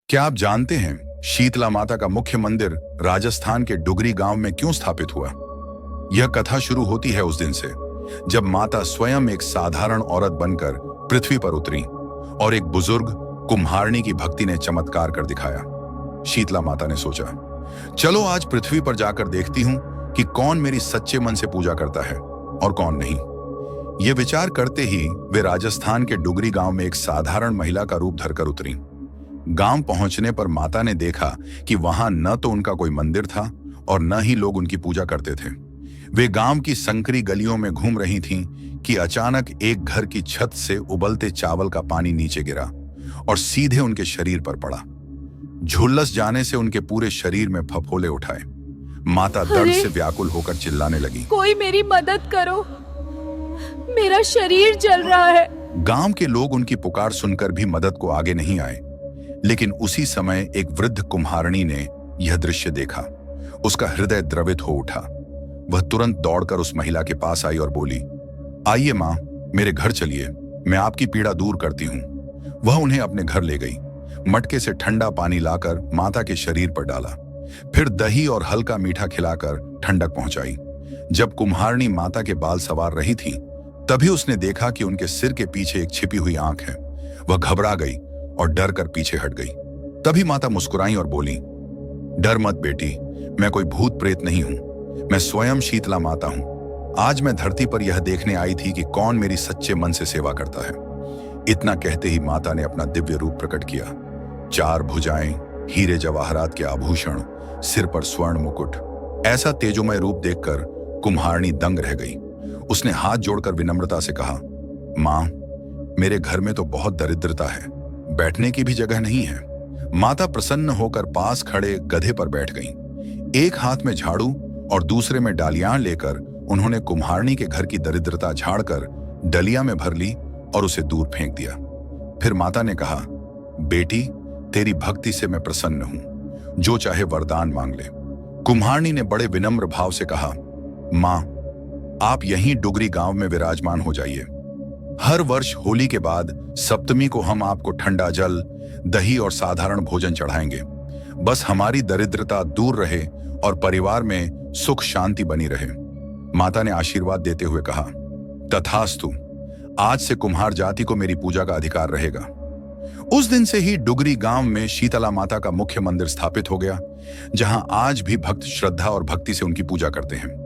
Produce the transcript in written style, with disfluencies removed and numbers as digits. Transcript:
क्या आप जानते हैं शीतला माता का मुख्य मंदिर राजस्थान के डुगरी गांव में क्यों स्थापित हुआ? यह कथा शुरू होती है उस दिन से जब माता स्वयं एक साधारण औरत बनकर पृथ्वी पर उतरी और एक बुजुर्ग कुम्हारनी की भक्ति ने चमत्कार कर दिखाया। शीतला माता ने सोचा, चलो आज पृथ्वी पर जाकर देखती हूं कि कौन मेरी सच्चे मन से पूजा करता है और कौन नहीं। यह विचार करते ही वे राजस्थान के डुगरी गांव में एक साधारण महिला का रूप धरकर उतरी। गांव पहुंचने पर माता ने देखा कि वहां न तो उनका कोई मंदिर था और न ही लोग उनकी पूजा करते थे। वे गांव की संकरी गलियों में घूम रही थीं कि अचानक एक घर की छत से उबलते चावल का पानी नीचे गिरा और सीधे उनके शरीर पर पड़ा। झुलस जाने से उनके पूरे शरीर में फफोले उठाए। माता दर्द से व्याकुल होकर चिल्लाने लगी, कोई मेरी मदद करो, मेरा शरीर जल रहा है। गांव के लोग उनकी पुकार सुनकर भी मदद को आगे नहीं आए, लेकिन उसी समय एक वृद्ध कुम्हारनी ने यह दृश्य देखा। उसका हृदय द्रवित हो उठा। वह तुरंत दौड़कर उस महिला के पास आई और बोली, आइए मां, मेरे घर चलिए, मैं आपकी पीड़ा दूर करती हूं। वह उन्हें अपने घर ले गई। मटके से ठंडा पानी लाकर माता के शरीर पर डाला, फिर दही और हल्का मीठा खिलाकर ठंडक पहुंचाई। जब कुम्हारनी माता के बाल संवार रही थी, तभी उसने देखा कि उनके सिर के पीछे एक छिपी हुई आंख है। वह घबरा गई और डर कर पीछे हट गई। तभी माता मुस्कुराई और बोली, डर मत बेटी, मैं कोई भूत प्रेत नहीं हूं, मैं स्वयं शीतला माता हूं। आज मैं धरती पर यह देखने आई थी कि कौन मेरी सच्चे मन से सेवा करता है। इतना कहते ही माता ने अपना दिव्य रूप प्रकट किया। 4 भुजाएं, हीरे जवाहरात के आभूषण, सिर पर स्वर्ण मुकुट। ऐसा तेजोमय रूप देखकर कुम्हारनी दंग रह गई। उसने हाथ जोड़कर विनम्रता से कहा, मां, मेरे घर में तो बहुत दरिद्रता है, बैठने की भी जगह नहीं है। माता प्रसन्न होकर पास खड़े गधे पर बैठ गईं। एक हाथ में झाड़ू और दूसरे में डालियां लेकर उन्होंने कुम्हारनी के घर की दरिद्रता झाड़कर डलिया में भर ली और उसे दूर फेंक दिया। फिर माता ने कहा, बेटी, तेरी भक्ति से मैं प्रसन्न हूं, जो चाहे वरदान मांग ले। कुम्हारनी ने बड़े विनम्र भाव से कहा, मां, आप यहीं डुगरी गांव में विराजमान हो जाइए। हर वर्ष होली के बाद सप्तमी को हम आपको ठंडा जल, दही और साधारण भोजन चढ़ाएंगे। बस हमारी दरिद्रता दूर रहे और परिवार में सुख शांति बनी रहे। माता ने आशीर्वाद देते हुए कहा, तथास्तु, आज से कुम्हार जाति को मेरी पूजा का अधिकार रहेगा। उस दिन से ही डुगरी गांव में शीतला माता का मुख्य मंदिर स्थापित हो गया, जहां आज भी भक्त श्रद्धा और भक्ति से उनकी पूजा करते हैं।